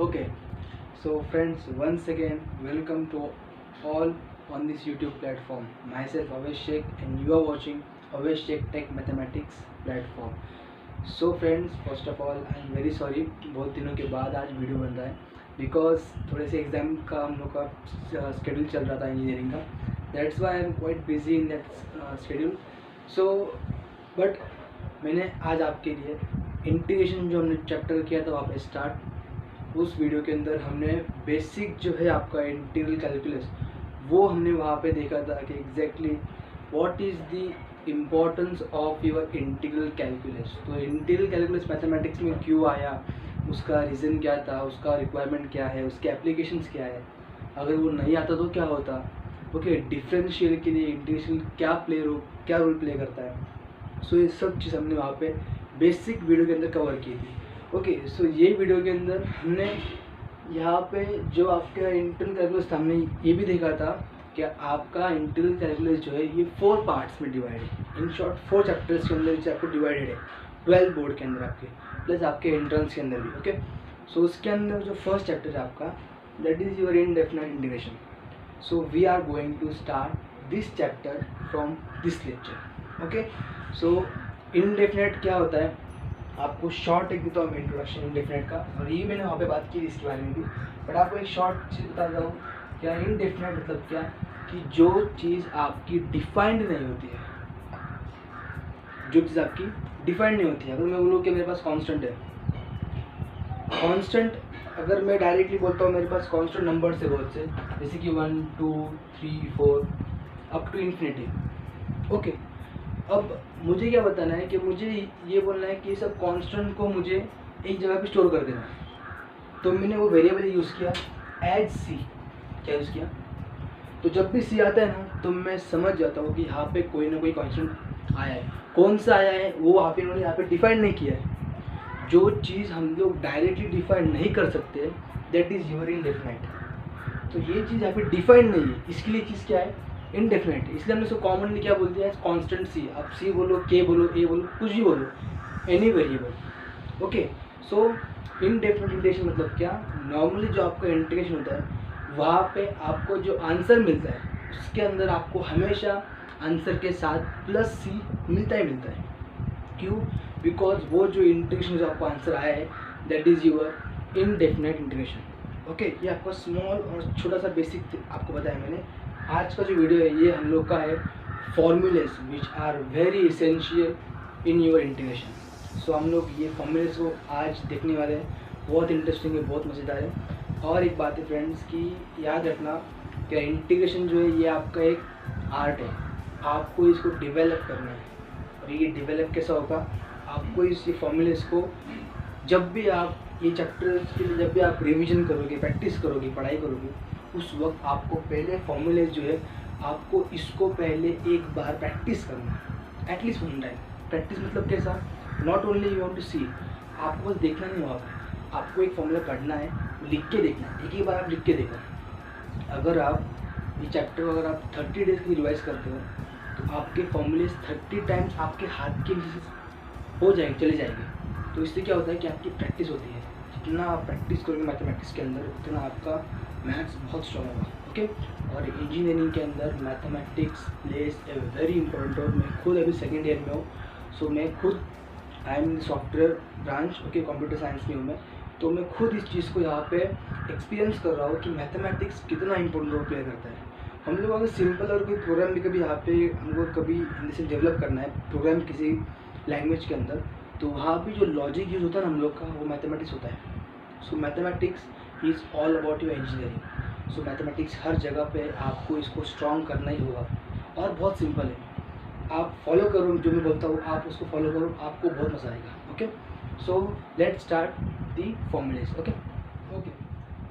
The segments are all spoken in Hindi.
Okay, so friends, once again, welcome to all on this YouTube platform. Myself Avesh Sheikh, and you are watching Avesh Sheikh Tech Mathematics platform. So friends, first of all, I am very sorry, बहुत दिनों के बाद आज वीडियो बन रहा है बिकॉज थोड़े से एग्ज़ाम का हम लोग का स्केड्यूल चल रहा था इंजीनियरिंग का. That's why I am quite busy in that schedule. So but मैंने आज आपके लिए इंटीग्रेशन जो हमने चैप्टर किया था वहाँ पे स्टार्ट. उस वीडियो के अंदर हमने बेसिक जो है आपका इंटीग्रल कैलकुलस वो हमने वहाँ पे देखा था कि exactly what is the importance of your integral calculus. तो इंटीग्रल कैलकुलस मैथमेटिक्स में क्यों आया, उसका रीज़न क्या था, उसका रिक्वायरमेंट क्या है, उसके एप्लीकेशंस क्या है, अगर वो नहीं आता तो क्या होता. ओके, डिफरेंशियल के लिए इंटीग्रेशन क्या रोल प्ले करता है. सो ये सब चीज़ हमने वहाँ पे बेसिक वीडियो के अंदर कवर की थी. ओके, सो ये वीडियो के अंदर हमने यहाँ पे जो आपका इंटीग्रल कैलकुलस था हमने ये भी देखा था कि आपका इंटीग्रल कैलकुलस जो है ये 4 पार्ट्स में डिवाइड है. इन शॉर्ट 4 चैप्टर्स के अंदर आपको डिवाइडेड है 12 बोर्ड के अंदर आपके प्लस आपके एंट्रेंस के अंदर भी. ओके, सो उसके अंदर जो फर्स्ट चैप्टर है आपका that is your indefinite integration. So we are going to start this chapter from this lecture. Okay, so indefinite क्या होता है आपको शॉर्ट एक देता हूँ इंट्रोडक्शन इनडेफिनिट का, और ये मैंने वहाँ पे बात की इसके बारे में भी, बट आपको एक शॉर्ट चीज़ बता दूँ क्या इनडेफिनिट मतलब क्या, कि जो चीज़ आपकी डिफाइंड नहीं होती है. जो चीज़ आपकी डिफाइंड नहीं होती है. अगर मैं बोलूँ कि मेरे पास कांस्टेंट है, कांस्टेंट अगर मैं डायरेक्टली बोलता हूँ मेरे पास कांस्टेंट नंबर्स है बहुत से, जैसे कि 1 2 3 4 अप टू इन्फिनिटी. ओके, अब मुझे क्या बताना है कि मुझे ये बोलना है कि सब कांस्टेंट को मुझे एक जगह पे स्टोर कर देना है. तो मैंने वो वेरिएबल यूज़ किया एज सी. क्या यूज़ किया, तो जब भी सी आता है ना तो मैं समझ जाता हूँ कि यहाँ पे कोई ना कोई कांस्टेंट आया है. कौन सा आया है वो वहाँ पे इन्होंने यहाँ पे डिफाइन नहीं किया है. जो चीज़ हम लोग डायरेक्टली डिफाइन नहीं कर सकते दैट इज़ योर इनडेफिनिट. तो ये चीज़ यहाँ पे डिफाइंड नहीं है, इसके लिए चीज़ क्या है इनडेफिनिट. इसलिए हमने इसको कॉमनली क्या बोल दिया है कांस्टेंट सी. आप सी बोलो, के बोलो, ए बोलो, कुछ भी बोलो, any variable. Okay, so indefinite integration मतलब क्या, नॉर्मली जो आपका इंटीग्रेशन होता है वहाँ पे आपको जो आंसर मिलता है उसके अंदर आपको हमेशा आंसर के साथ प्लस सी मिलता ही मिलता है. क्यों, बिकॉज वो जो इंटीग्रेशन जो आपको आंसर आया है that is your indefinite integration. Okay, ये आपका स्मॉल और छोटा सा बेसिक आपको बताया मैंने. आज का जो वीडियो है ये हम लोग का है formulas which are very essential in your integration. So हम लोग ये फॉर्मूलेस को आज देखने वाले हैं. बहुत इंटरेस्टिंग है, बहुत मज़ेदार है. और एक बात है फ्रेंड्स की याद रखना कि इंटीग्रेशन जो है ये आपका एक आर्ट है. आपको इसको डिवेलप करना है. और ये डिवेलप कैसा होगा, आपको इस फॉर्मूलेस को जब भी आप ये चैप्टर के लिए जब भी आप रिवीजन करोगे, प्रैक्टिस करोगे, पढ़ाई करोगे, उस वक्त आपको पहले फॉर्मूलेस जो है आपको इसको पहले एक बार प्रैक्टिस करना है, एटलीस्ट 1 टाइम. प्रैक्टिस मतलब कैसा, not only you want to see, आपको बस देखना नहीं होगा, आपको एक फॉर्मूला पढ़ना है, लिख के देखना है. एक ही बार आप लिख के देखना. अगर आप ये चैप्टर अगर आप 30 डेज की रिवाइज करते हो तो आपके फॉर्मूलेस 30 टाइम्स आपके हाथ के नीचे हो जाएंगे, चले जाएंगे. तो इससे क्या होता है कि आपकी प्रैक्टिस होती है. जितना आप प्रैक्टिस करोगे मैथमेटिक्स के अंदर उतना आपका मैथ्स बहुत स्ट्रॉन्ग होगा. ओके, और इंजीनियरिंग के अंदर mathematics plays a very important role. मैं खुद अभी सेकेंड ईयर में हूँ. सो मैं खुद I am software branch. Okay, computer science में हूँ मैं. तो मैं खुद इस चीज़ को यहाँ पे एक्सपीरियंस कर रहा हूँ कि मैथमेटिक्स कितना इंपॉर्टेंट रोल प्ले करता है. हम लोग अगर सिंपल और कोई प्रोग्राम भी कभी यहाँ पे हमको कभी जैसे डेवलप करना है प्रोग्राम किसी लैंग्वेज के अंदर, तो वहाँ भी जो लॉजिक यूज़ होता है ना हम लोग का वो मैथमेटिक्स होता है. So mathematics is all about your engineering. So mathematics हर जगह पे आपको इसको स्ट्रॉन्ग करना ही होगा. और बहुत सिंपल है, आप फॉलो करो जो मैं बोलता हूँ, आप उसको फॉलो करो, आपको बहुत मज़ा आएगा. Okay, so let's start the formulas. Okay okay,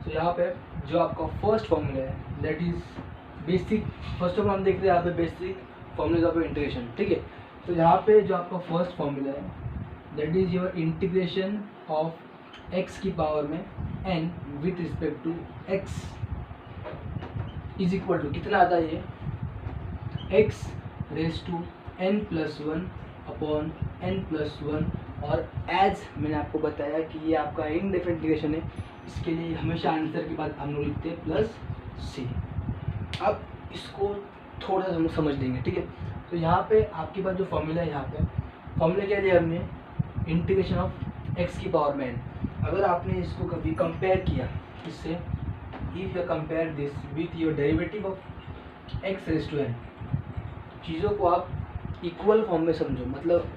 so यहाँ पे जो आपका फर्स्ट फॉर्मूला है that is basic. First of all हम देखते हैं यहाँ पे बेसिक फॉर्मूलेज ऑफ इंटीग्रेशन. ठीक है, तो यहाँ पे जो आपका फर्स्ट फॉर्मूला है that is your integration of x की पावर में n with respect to x is equal to कितना आता है ये x raise to n+1 upon n+1 और एज मैंने आपको बताया कि ये आपका इनडेफिनिट इंटीग्रेशन है, इसके लिए हमेशा आंसर के बाद हम लोग लिखते हैं प्लस सी। अब इसको थोड़ा सा हम लोग समझ लेंगे, ठीक है। तो यहाँ पे आपके पास जो फॉर्मूला है, यहाँ पे फॉर्मूला क्या लिया हमने, इंटीग्रेशन ऑफ एक्स की पावर में n। अगर आपने इसको कभी कंपेयर किया इससे, if you compare this with your derivative of x raise to n, चीज़ों को आप इक्वल फॉर्म में समझो। मतलब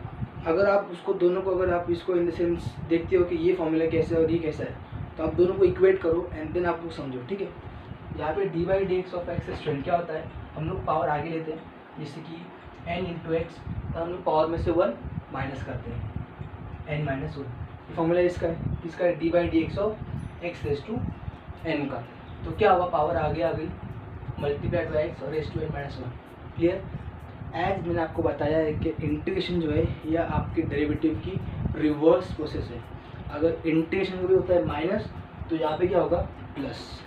अगर आप उसको दोनों को, अगर आप इसको इन द सेंस देखते हो कि ये फॉर्मूला कैसा है और ये कैसा है, तो आप दोनों को इक्वेट करो एंड देन आप लोग समझो, ठीक है। यहाँ पे d by d x of x raise to n क्या होता है, हम लोग पावर आगे लेते हैं, जैसे कि n इंटू एक्स, और हम लोग पावर में से 1 माइनस करते हैं, n माइनस 1। ये फॉर्मूला इसका है d by d x of x raise to n का। तो क्या हुआ, पावर आगे आ गई, मल्टीप्लाइड बाई एक्स और raise to n minus 1। Clear. As मैंने आपको बताया है कि इंटीग्रेशन जो है यह आपके डेरिवेटिव की रिवर्स प्रोसेस है। अगर इंटीग्रेशन भी होता है माइनस, तो यहाँ पे क्या होगा, प्लस।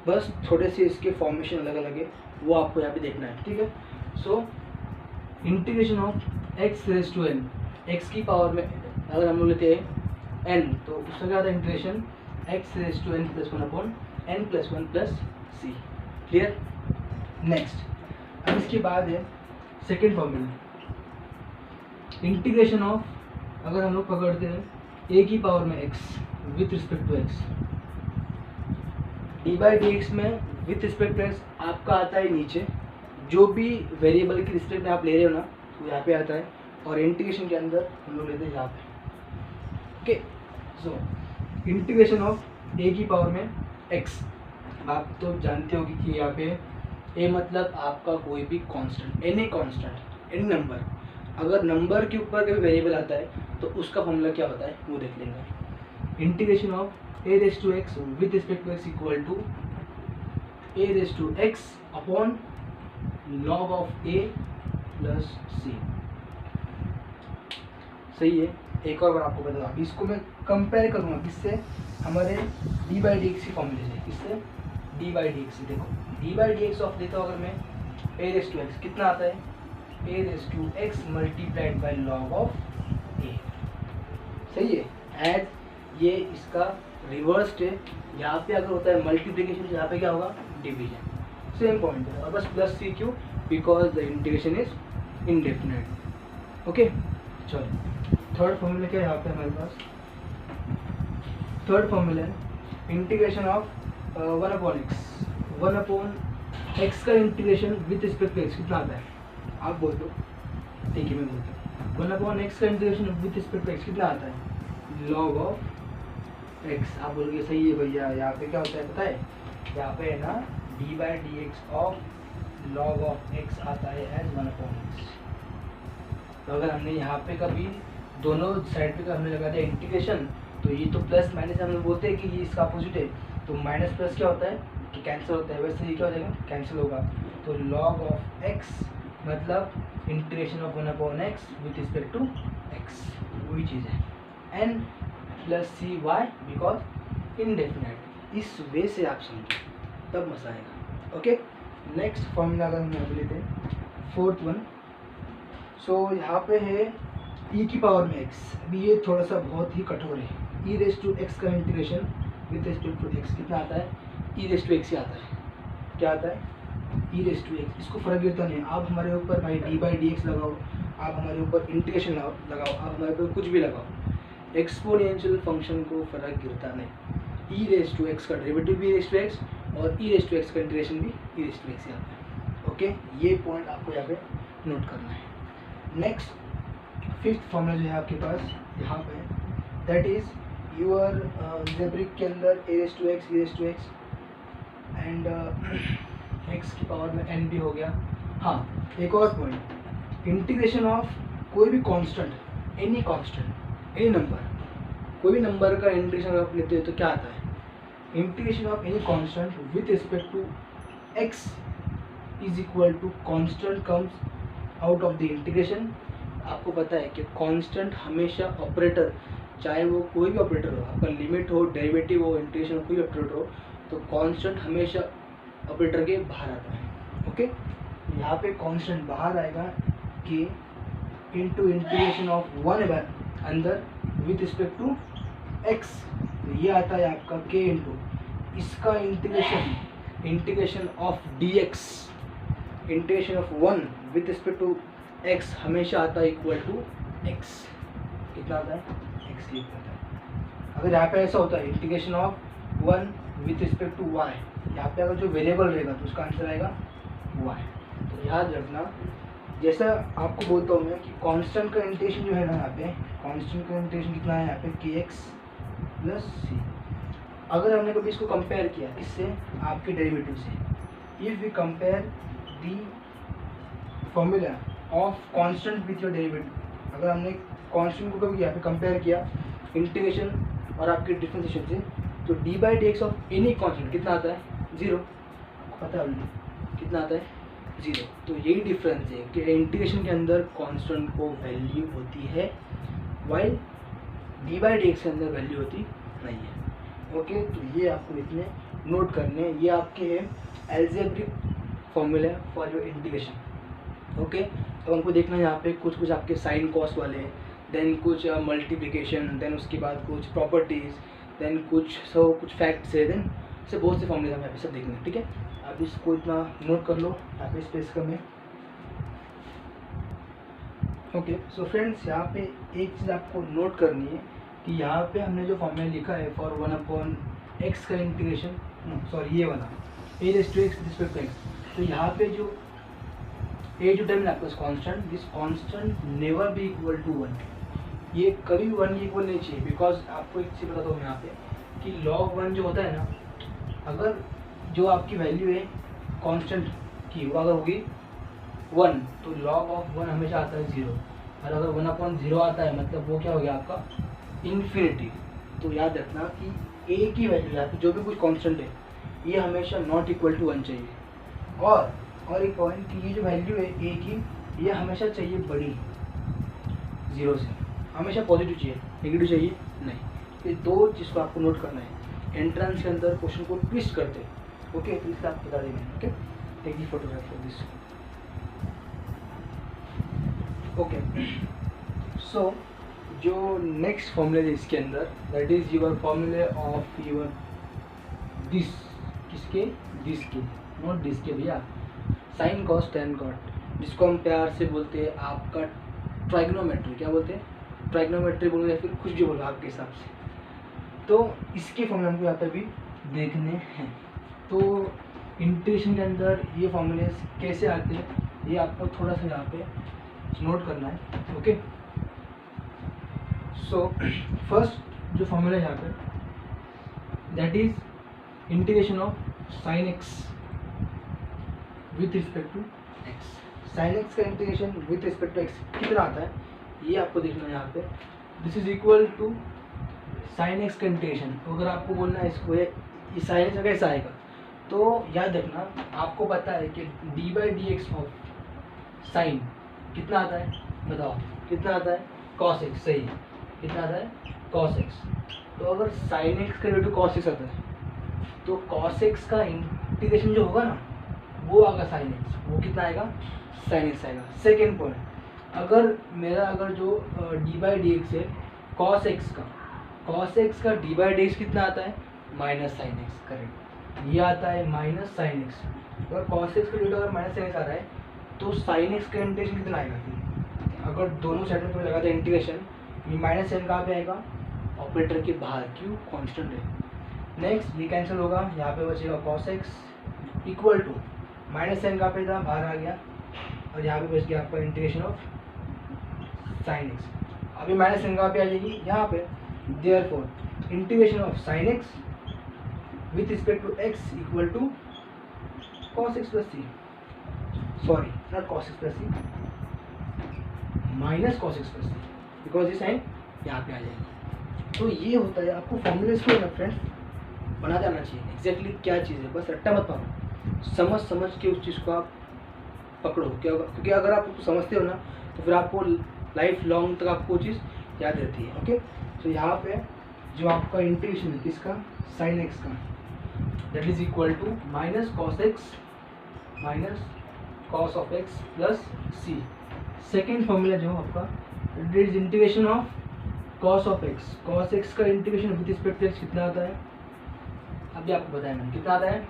बस थोड़े से इसके फॉर्मेशन अलग अलग है, वो आपको यहाँ पे देखना है, ठीक है। So integration of x raise to n, x की पावर में अगर हम लोग लेते हैं n, तो उसका क्या होता है, integration x raise to n plus 1 upon n plus 1 plus c. Clear. Next, अब इसके बाद है सेकेंड फॉर्मूला, इंटीग्रेशन ऑफ, अगर हम लोग पकड़ते हैं a की पावर में x with respect to x, d by d x में विथ रिस्पेक्ट टू x आपका आता है नीचे, जो भी वेरिएबल की रिस्पेक्ट में आप ले रहे हो ना, तो यहाँ पे आता है, और इंटीग्रेशन के अंदर हम लोग लेते हैं यहाँ पे। Okay, so integration of a की पावर में x, आप तो जानते हो कि यहाँ पे a मतलब आपका कोई भी constant, any constant, any number. अगर नंबर के ऊपर कोई वेरिएबल आता है तो उसका फॉर्मूला क्या होता है वो देख लेंगे। Integration of a raise to x with respect to x equal to a raise to x upon log of a plus c। सही है। एक और बार आपको बता दूँ, इसको मैं कंपेयर करूँगा किससे, हमारे डी बाई डी एक्स की फॉर्मूले से। किससे, डी बाई डी एक्स। देखो D by d x of देता हूँ अगर मैं a रेज टू एक्स, कितना आता है, a raise to x multiplied by log of a। सही है। एज ये इसका रिवर्स्ड है, यहाँ पे अगर होता है मल्टीप्लिकेशन, यहाँ पे क्या होगा, डिवीजन। सेम पॉइंट है, और बस प्लस सी क्यों, because the integration is indefinite. Okay, चलो थर्ड फॉर्मूला क्या है यहाँ पे हमारे पास, थर्ड फॉर्मूला है integration of 1 upon x, 1 upon x का integration with respect to x कितना आता है, आप बोल दो, ठीक है मैं बोलता हूँ। 1 अपॉन एक्स का integration with respect to x कितना आता है, लॉग ऑफ एक्स। आप बोलोगे सही है भैया, यहाँ पे क्या होता है पता है, यहाँ पे है ना D by d x of log of x आता है एज 1 अपॉन एक्स। तो अगर हमने यहाँ पे कभी दोनों साइड पे हमने लगा दिया इंटीग्रेशन, तो ये तो प्लस माइनस हम लोग बोलते हैं कि ये इसका अपोजिट है, तो माइनस प्लस क्या होता है कि कैंसिल होता है, वैसे ये क्या हो जाएगा, कैंसिल होगा। तो log ऑफ x मतलब integration of 1 upon x with respect to x, वही चीज़ है। n plus c why because indefinite. इस वे से आप समझो तब मजा आएगा। ओके, नेक्स्ट फॉर्मूला अगर हम यहाँ पे लेते हैं फोर्थ वन, सो यहाँ पे है e की पावर में x। अभी ये थोड़ा सा बहुत ही कठोर है, e रेज टू एक्स का integration with respect to x कितना आता है, e रेज टू एक्स ही आता है। क्या आता है, e रेज टू एक्स। इसको फर्क गिरता नहीं, आप हमारे ऊपर भाई डी बाई डी एक्स लगाओ, आप हमारे ऊपर इंटीग्रेशन लगाओ, आप हमारे ऊपर कुछ भी लगाओ, एक्सपोनेंशियल फंक्शन को फर्क गिरता नहीं। e रेज टू एक्स का डेरिवेटिव भी रेज टू एक्स, और e रेज टू एक्स का इंटीग्रेशन भी e रेज टू एक्स ही आता है। ओके, ये पॉइंट आपको यहाँ पे नोट करना है। नेक्स्ट फिफ्थ फॉर्मूला जो है आपके पास यहाँ पे, दैट इज यूर जेब्रिक के अंदर a raise to x and x की पावर में n भी हो गया। हाँ, एक और पॉइंट, इंटीग्रेशन ऑफ कोई भी constant, any constant, any number, कोई भी नंबर का इंटीग्रेशन आप लेते हो तो क्या आता है, integration of any constant with respect to x is equal to constant comes out of the integration. आपको पता है कि कांस्टेंट हमेशा ऑपरेटर, चाहे वो कोई भी ऑपरेटर हो, आपका लिमिट हो, डेरिवेटिव हो, इंटीग्रेशन हो, कोई भी ऑपरेटर हो, तो कांस्टेंट हमेशा ऑपरेटर के बाहर आता है। ओके, यहाँ पे कांस्टेंट बाहर आएगा कि इनटू इंटीग्रेशन ऑफ 1 अंदर विथ रिस्पेक्ट टू एक्स, ये आता है आपका k इंटू इसका integration of dx, integration of 1 with respect to x हमेशा आता है इक्वल टू x। कितना आता है? x लिख आता है। अगर यहाँ पे ऐसा होता है integration of 1 with respect to y, यहाँ पे अगर जो वेरिएबल रहेगा तो उसका आंसर आएगा y। तो याद रखना, जैसा आपको बोलता हूँ मैं कि कांस्टेंट का इंटीग्रेशन जो है ना, यहाँ पे कांस्टेंट का इंटीग्रेशन कितना है यहाँ पे kx प्लस सी। अगर हमने कभी इसको कंपेयर किया इससे आपके डेरिवेटिव से, if we compare the formula of constant with your derivative, अगर हमने कांस्टेंट को कभी यहाँ पे कंपेयर किया इंटीग्रेशन और आपके डिफरेंशिएशन से, तो D by d x of any constant कितना आता है? 0। आपको पता है ऑलरेडी कितना आता है? 0। तो यही डिफरेंस है कि इंटीग्रेशन के अंदर कांस्टेंट को वैल्यू होती है, while D by d x के अंदर वैल्यू होती नहीं है। ओके, तो ये आपको इतने नोट करने हैं, ये आपके हैं algebraic formula for your integration. Okay, तो हमको देखना है यहाँ पे कुछ आपके साइन कॉस वाले, देन कुछ मल्टीप्लिकेशन, देन उसके बाद कुछ प्रॉपर्टीज़, देन कुछ फैक्ट्स है, देन से बहुत से फॉर्मूले हमें यहाँ पे सब देखने हैं। ठीक है, आप इसको इतना नोट कर लो, यहाँ पे स्पेस कम है। ओके, सो फ्रेंड्स, यहाँ पे एक चीज़ आपको नोट करनी है कि यहाँ पे हमने जो फॉर्मूला लिखा है फॉर 1/x का इंटीग्रेशन, सॉरी ये वाला a raise to x respect to x, तो यहाँ पे जो a जो टर्म है आपका constant, this constant never be equal to 1, ये कभी 1 के इक्वल नहीं चाहिए। बिकॉज आपको एक चीज़ बताता हूँ यहाँ पे कि log 1 जो होता है ना, अगर जो आपकी वैल्यू है कांस्टेंट की वो अगर होगी 1, तो log ऑफ 1 हमेशा आता है 0, और अगर 1/0 आता है मतलब वो क्या हो गया आपका इन्फिनिटी। तो याद रखना कि a की वैल्यू यहाँ पे जो भी कुछ कांस्टेंट है ये हमेशा नॉट इक्वल टू 1 चाहिए। और एक पॉइंट कि ये जो वैल्यू है a की, ये हमेशा चाहिए बड़ी 0 से, हमेशा पॉजिटिव चाहिए, नेगेटिव चाहिए नहीं। ये दो चीज़ को आपको नोट करना है, एंट्रेंस के अंदर क्वेश्चन को ट्विस्ट करते हैं। ओके, तो इससे आप बता देंगे। Okay, take the photograph for this. Okay, so जो नेक्स्ट फॉर्मूला है इसके अंदर, that is your formula of your this, किसके? दिस के, नॉट दिस के भैया, साइन कॉस टेन कॉट, जिसको हम प्यार से बोलते हैं आपका ट्राइग्नोमेट्री। क्या बोलते हैं? ट्राइग्नोमेट्री बोलो या फिर कुछ भी बोलो आपके हिसाब से। तो इसके फॉर्मूले हमको यहाँ पे भी देखने हैं। तो इंटीग्रेशन के अंदर ये फॉर्मूले कैसे आते हैं ये आपको थोड़ा सा यहाँ पे नोट करना है। ओके, सो फर्स्ट जो फॉर्मूला है यहाँ पे, that is integration of sine x with respect to x. Sine x का integration with respect to x कितना आता है ये आपको देखना है यहाँ पे। This is equal to sine x का इंटीग्रेशन। तो अगर आपको बोलना है इसको ये साइन एक्स कैसा आएगा, तो याद रखना आपको पता है कि D by d x of sine कितना आता है, बताओ कितना आता है? Cos x. सही है, कितना आता है? Cos x. तो अगर साइन एक्स का वैल्यू कॉस एक्स आता है, तो कॉस एक्स का इंटीग्रेशन जो होगा ना वो आएगा साइन एक्स, वो कितना आएगा? साइन एक्स आएगा। सेकेंड पॉइंट, अगर जो डी बाई डी एक्स है कॉस एक्स का डी बाई डी एक्स कितना आता है? Minus sine x. करेक्ट, ये आता है माइनस साइन एक्स। अगर कॉस एक्स का वैल्यू अगर माइनस साइन एक्स आ रहा है तो साइन एक्स का इंटीग्रेशन कितना आएगा? अगर दोनों साइड में लगा दें इंटीग्रेशन, ये माइनस साइन कहाँ पे आएगा? ऑपरेटर के बाहर, क्यों? कांस्टेंट है। नेक्स्ट ये कैंसिल होगा, यहाँ पे बचेगा cos x equal to minus sine कहाँ पे था? बाहर आ गया, और यहाँ पे बच गया आपका इंटीग्रेशन ऑफ साइन एक्स। अभी माइनस साइन कहाँ पे आ जाएगी? यहाँ पे। Therefore integration of sine x with respect to x equal to cos x plus c, sorry not cos x plus c, minus cos x plus c, because ये साइन यहाँ पे आ जाएगी। तो ये होता है, आपको फॉर्मूले को ना फ्रेंड्स बना जाना चाहिए एग्जैक्टली क्या चीज़ है, बस रट्टा मत पाओ, समझ के उस चीज़ को आप पकड़ो। क्योंकि अगर आप उसको समझते हो ना तो फिर आपको लाइफ लॉन्ग तक आपको चीज़ याद रहती है। ओके, तो यहाँ पे जो आपका इंटीग्रेशन है किसका? साइन एक्स का, that is equal to minus cos x minus cos of x plus C. Second formula जो आपका, it is integration of cos of x, cos x का integration with respect to x कितना आता है, अभी आपको बताया मैंने कितना आता है।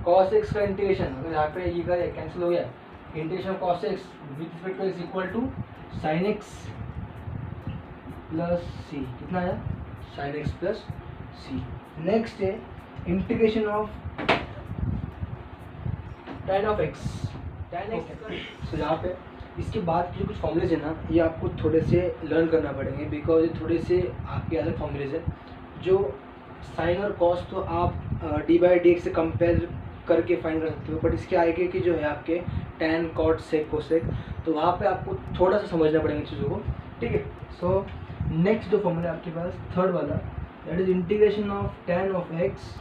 कॉस एक्स का इंटीग्रेशन अगर यहाँ पे ये कर कैंसिल हो गया, integration of cos x with respect to x equal to sine x plus सी, कितना आया, sine x plus C. Next है integration of tan of x, tan x. तो यहाँ पे इसके बाद के जो कुछ फॉर्मूलेज है ना, ये आपको थोड़े से लर्न करना पड़ेंगे, बिकॉज ये थोड़े से आपके अलग फॉर्मूलेज है। जो साइन और कॉस तो आप डी बाई डी एक्स से कंपेयर करके फाइंड कर सकते हो, बट इसके आगे की जो है आपके tan कॉट सेक कोसेक, तो वहाँ पे आपको थोड़ा सा समझना पड़ेगा चीज़ों को, ठीक है। सो नेक्स्ट जो फॉर्मूला है आपके पास थर्ड वाला, that is integration of tan of x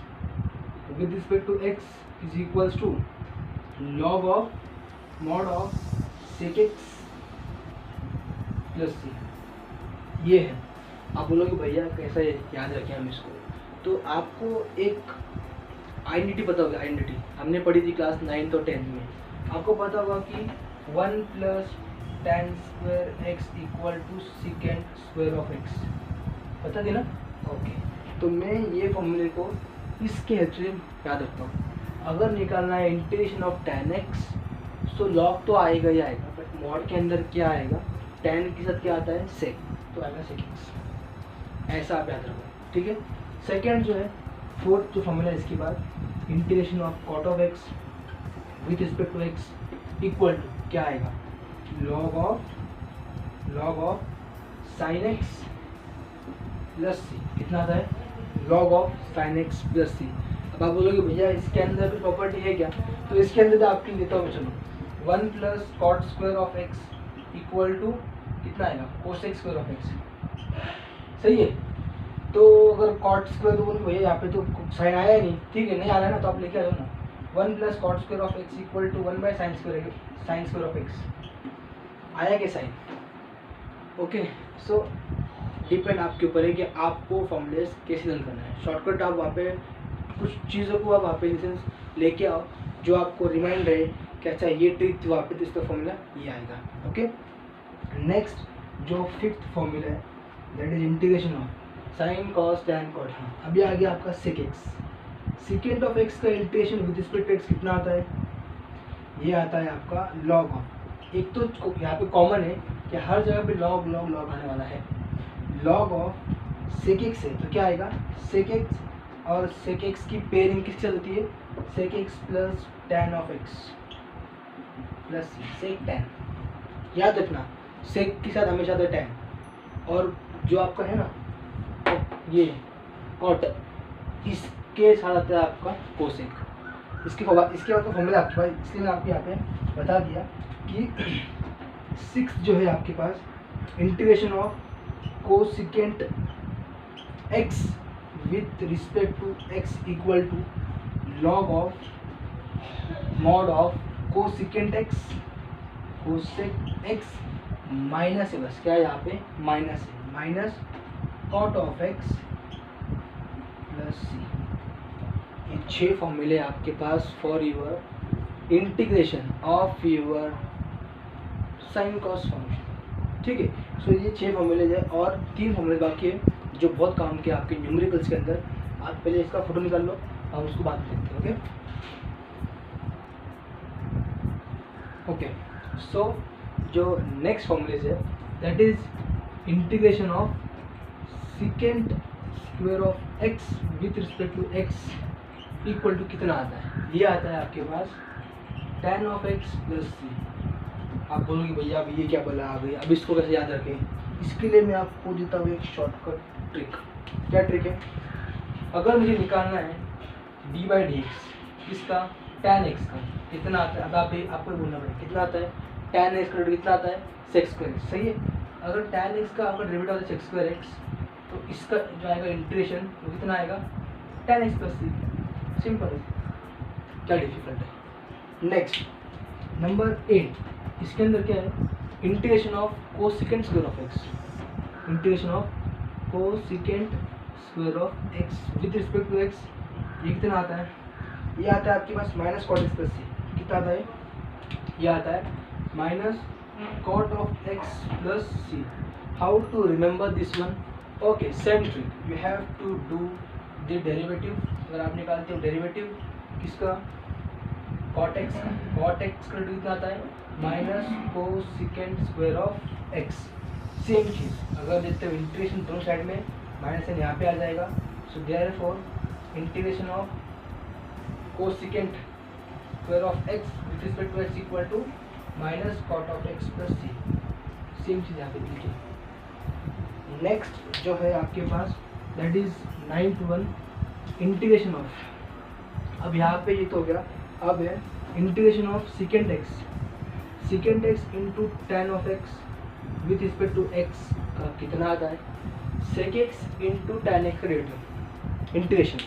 with respect to x is equals to log of mod of sec x plus C. ये है, आप बोलोगे भैया कैसा याद रखें हम इसको, तो आपको एक आइडेंटिटी पता होगा, आइडेंटिटी हमने पढ़ी थी क्लास 9th और 10th में, आपको पता होगा कि 1 plus tan square x equal to second square of x, पता थी ना, ओके। तो मैं ये फॉर्मूले को इसके हेल्प से याद रखता हूँ। अगर निकालना है इंटीग्रेशन ऑफ tan x, तो लॉग तो आएगा ही आएगा, बट मॉड के अंदर क्या आएगा, tan के साथ क्या आता है सेक, तो आएगा सेक एक्स, ऐसा आप याद रखो, ठीक है। सेकेंड जो है फोर्थ जो फॉर्मूला है इसके बाद, integration of cot of x with respect to x equal to क्या आएगा, log of sine x plus सी, कितना आता है, log of sine x plus C. अब आप बोलोगे भैया इसके अंदर भी प्रॉपर्टी है क्या, तो इसके अंदर तो आपके लेता हूँ मैं, चलो 1 plus cot square of x equal to कितना आएगा, कोसेक स्क्वायर ऑफ एक्स, सही है। तो अगर कॉट स्क्वायर, तो बोलो भैया यहाँ पे तो साइन आया ही नहीं, ठीक है, नहीं आ रहा है ना, तो आप लेके आ जाओ ना, 1 plus cot square of x equal to 1 by sine square of x, आया क्या साइन, ओके। सो डिपेंड आपके ऊपर है कि आपको फॉर्मूलेस कैसे लर्न करना है। शॉर्टकट आप वहाँ पे कुछ चीज़ों को आप वहाँ पे सेंस लेके आओ जो आपको रिमाइंड रहे कि अच्छा ये ट्रिक थी वहाँ पे, तो इसका फॉर्मूला ये आएगा, ओके। नेक्स्ट जो फिफ्थ फॉर्मूला है that is integration of sine cos tan cot. हाँ, अभी आ गया आपका sec x, second of x का integration with respect to x कितना आता है, ये आता है आपका लॉग ऑफ, एक तो यहाँ पे कॉमन है कि हर जगह पे लॉग लॉग लॉग आने वाला है, लॉग ऑफ सेक एक्स है, तो क्या आएगा सेक एक्स, और सेक एक्स की पेयरिंग किसके साथ होती है, sec x plus tan of x plus sec tan, याद रखना सेक के साथ हमेशा आता है टैन, और जो आपका है ना ये कॉट, इसके साथ आता है आपका कोसेक। इसके बाद का फॉर्मूला आपके पास, इसलिए मैं आपको यहाँ पे बता दिया कि 6 जो है आपके पास integration of cosecant x with respect to x equal to log of mod of cosecant x cosec x minus है, बस क्या है यहाँ पे माइनस है, minus cot of x plus C. ये 6 फॉर्मूले आपके पास for your integration of your sine cos function, ठीक है। सो ये 6 फॉर्मूले है और 3 फॉर्मूले बाकी है जो बहुत काम के आपके न्यूमेरिकल्स के अंदर। आप पहले इसका फोटो निकाल लो, हम उसको बाद में देखते हैं, ओके। सो जो नेक्स्ट फॉर्मूलेज है that is integration of second square of x with respect to x equal to कितना आता है, ये आता है आपके पास tan of x plus c. आप बोलोगे भैया अब ये क्या बोला आ गई, अब इसको कैसे याद रखें, इसके लिए मैं आपको देता हूँ एक शॉर्टकट ट्रिक। क्या ट्रिक है, अगर मुझे निकालना है डी बाई डी एक्स इसका tan एक्स का कितना आता है, अब आपको बोलना पड़ेगा कितना आता है, tan एक्स का कितना आता है सेक्स स्क्वायर, सही है। अगर tan एक्स का अगर डेरिवेटिव आता है सेक्स स्क्वायर एक्स, तो इसका जो आएगा इंटीग्रेशन वो कितना आएगा tan x plus c, simple है, क्या डिफिकल्ट है। नेक्स्ट नंबर 8, इसके अंदर क्या है integration of cosecant square of x, integration of cosecant square of x with respect to x, ये कितना आता है, ये आता है आपके पास माइनस कॉट एक्स प्लस सी, कितना आता है, ये आता है minus cot of x plus c. How to remember this one? Okay, same trick, you have to do the derivative. अगर आप निकालते हो डेरिवेटिव किसका, cot x का, cot x का कितना आता है, minus cosecant square of x। Same चीज़ अगर देखते हो इंटीग्रेशन दोनों साइड में माइनस एन यहाँ पे आ जाएगा, so therefore integration of cosecant square of x with respect to x equal to minus cot of x plus C. Same चीज़ यहाँ पे देखिए। नेक्स्ट जो है आपके पास that is 9th one, integration of, अब यहाँ पे ये तो हो गया, अब है integration of second x into tan of x with respect to x का कितना आता है, sec x into tan x का डेरिवेटिव इंटीग्रेशन।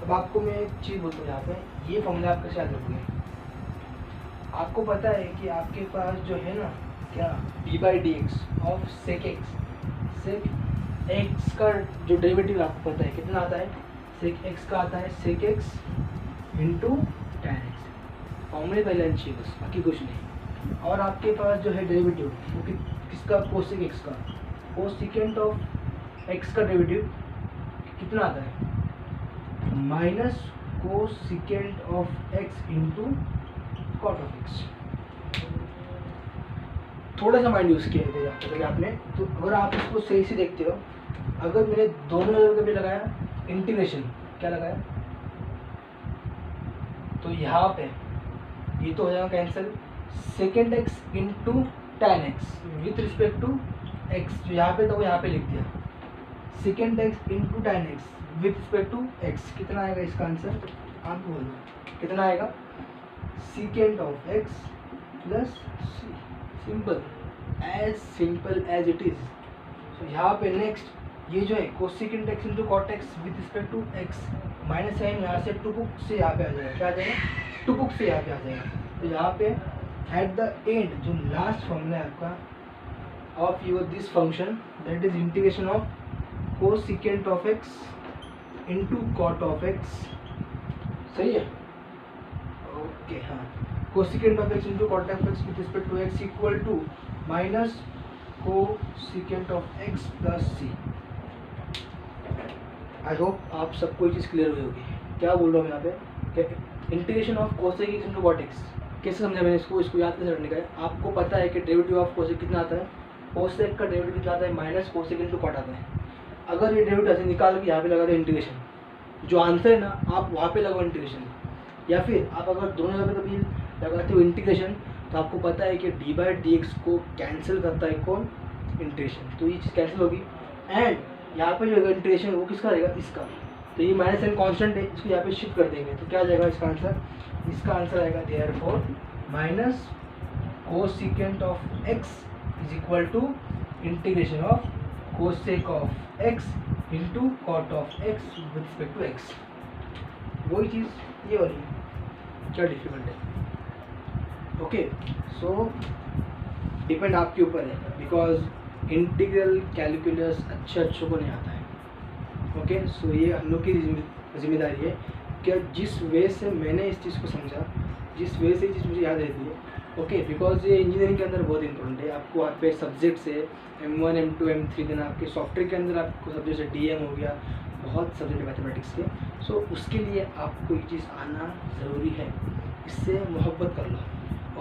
अब आपको मैं एक चीज़ बोलता हूँ यहाँ पे, ये फॉर्मूला आप कैसे याद रखोगे? आपको पता है कि आपके पास जो है ना क्या, d by d x of sec x का जो डेरिवेटिव आपको पता है कितना आता है, सेक एक्स का आता है sec x into tan x. फॉर्मूले पहले अच्छी बस, बाकी कुछ नहीं। और आपके पास जो है डेरिवेटिव वो किसका, कोसेक एक्स का, कोसेकेंट ऑफ एक्स का डेरिवेटिव कितना आता है, minus cosecant of x into cot of x. थोड़ा सा माइंड यूज़ किया है अगर आपने, तो अगर आप इसको सही से देखते हो, अगर मैंने दोनों जगह पे लगाया इंटीग्रेशन, क्या लगाया, तो यहाँ पे ये तो हो जाएगा cancel, second x into tan x with respect to x, जो यहाँ पे था वो यहाँ पे लिख दिया, second x into tan x with respect to x. कितना आएगा इसका आंसर, आप बोल दो कितना आएगा, second of x plus c. Simple as it is. तो यहाँ पे नेक्स्ट ये जो है cosecant x into cot x with respect to x, minus sine यहाँ से टुपुक से यहाँ पे आ जाएगा, क्या आ जाएगा, टुपुक से यहाँ पे आ जाएगा। तो यहाँ पे एट द एंड जो लास्ट फॉर्मूला है आपका of your this function that is integration of cosecant of x into cot of x, सही है, ओके हाँ, cosecant of x into cot of x with respect to x equal to minus cosecant of x plus c. I hope आप सबको ये चीज़ क्लियर हुई होगी। क्या बोल रहा हूँ यहाँ पे, integration of cosec x into cot x कैसे समझा मैंने इसको याद कैसे रखने का है। आपको पता है कि डेरिवेटिव ऑफ कोसेक कितना आता है, कोसेक का डेरिवेटिव कितना आता है, माइनस कोसेक इंटू कॉट आता है। अगर ये डेरिवेटिव ऐसे निकाल के यहाँ पे लगा दो इंटीग्रेशन, जो आंसर है ना आप वहाँ पे लगाओ इंटीग्रेशन, या फिर आप अगर दोनों जगह पे कभी लगाते हो इंटीग्रेशन तो आपको पता है कि डी बाई डी एक्स को कैंसिल करता है कौन, इंटीग्रेशन, तो ये चीज़ कैंसिल होगी। एंड यहाँ पे जो इंटीग्रेशन वो किसका रहेगा, इसका, तो ये माइनस एन कॉन्स्टेंट है, इसको यहाँ पे शिफ्ट कर देंगे तो क्या आ जाएगा इसका आंसर आएगा therefore minus cosecant of x is equal to integration of cosec of x into cot of x with respect to x. वही चीज़ ये वाली, क्या डिफिकल्ट है, ओके। सो डिपेंड आपके ऊपर है, बिकॉज इंटीग्रल कैलकुलस अच्छों को नहीं आता है, ओके। सो ये हम लोग की जिम्मेदारी है कि जिस वे से मैंने इस चीज़ को समझा, जिस वे से चीज़ मुझे याद रहती है, ओके, बिकॉज ये इंजीनियरिंग के अंदर बहुत इंपॉर्टेंट है। आपको वहाँ पे सब्जेक्ट्स है M1 M2 M3, देना आपके सॉफ्टवेयर के अंदर आपको सब्जेक्ट है DM हो गया, बहुत सब्जेक्ट मैथमेटिक्स के। सो उसके लिए आपको ये चीज़ आना ज़रूरी है, इससे मोहब्बत कर लो,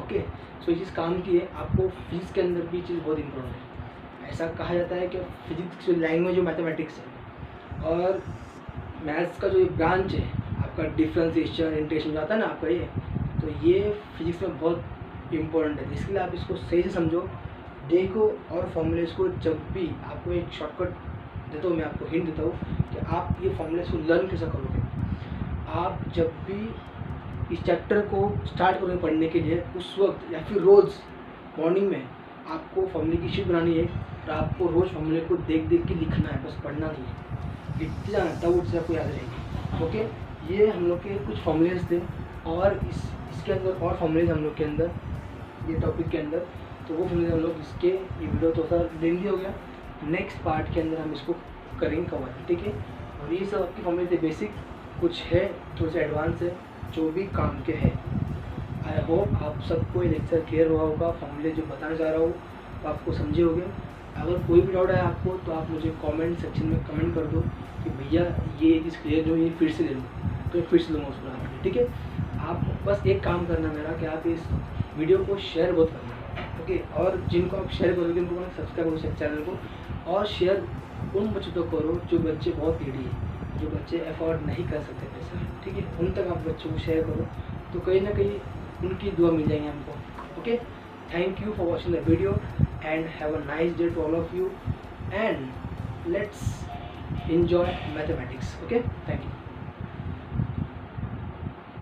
ओके। सो ये चीज़ काम की है। आपको फिजिक्स के अंदर भी चीज़ बहुत इंपॉर्टेंट है। ऐसा कहा जाता है कि फिजिक्स जो लैंग्वेज जो मैथमेटिक्स है और मैथ्स का जो ब्रांच है आपका डिफ्रेंशिएशन इंटीग्रेशन जाता है ना आपका ये, तो ये फिजिक्स में बहुत इंपॉर्टेंट है। इसके लिए आप इसको सही से समझो, देखो और फॉर्मूलेस को जब भी आपको एक शॉर्टकट देता हूँ, मैं आपको हिंट देता हूँ कि आप ये फॉर्मूलेस को लर्न कैसे करोगे। आप जब भी इस चैप्टर को स्टार्ट करोगे पढ़ने के लिए, उस वक्त या फिर रोज़ मॉर्निंग में आपको फॉर्मूले की शीट बनानी है और आपको रोज़ फॉर्मूले को देख देख के लिखना है, बस पढ़ना नहीं है, लिखते जाना, तब उससे आपको याद रहेगी, ओके। ये हम लोग के कुछ फॉर्मूलेस थे और इसके अंदर और फॉर्मूलेस हम लोग के अंदर ये टॉपिक के अंदर, तो वो फॉर्मूले हम लोग इसके ये वीडियो तो सर लेंदी हो गया, नेक्स्ट पार्ट के अंदर हम इसको करेंगे कवर, ठीक है। और ये सब आपकी फॉर्मूले थे बेसिक, कुछ है थोड़े से एडवांस है जो भी काम के है। आई होप आप सबको ये लेक्चर क्लियर हुआ होगा, फॉर्मूले जो बताना चाह रहा हूँ तो आपको समझे होंगे। अगर कोई भी डाउट है आपको तो आप मुझे कमेंट सेक्शन में कमेंट कर दो कि भैया ये चीज़ क्लियर जो ये फिर से ले लो, तो मैं फिर से लूँगा उसको आपके, ठीक है। आप बस एक काम करना मेरा कि आप इस वीडियो को शेयर बहुत करना, ओके। और जिनको आप शेयर करोगे उनको सब्सक्राइब करो चैनल को, और शेयर उन बच्चों तक करो जो बच्चे बहुत नीडी है, जो बच्चे अफोर्ड नहीं कर सकते पैसा, ठीक है। उन तक आप बच्चों को शेयर करो, तो कहीं ना कहीं उनकी दुआ मिल जाएंगे हमको, okay. Thank you for watching the video and have a nice day to all of you, and let's enjoy mathematics, okay? Thank you.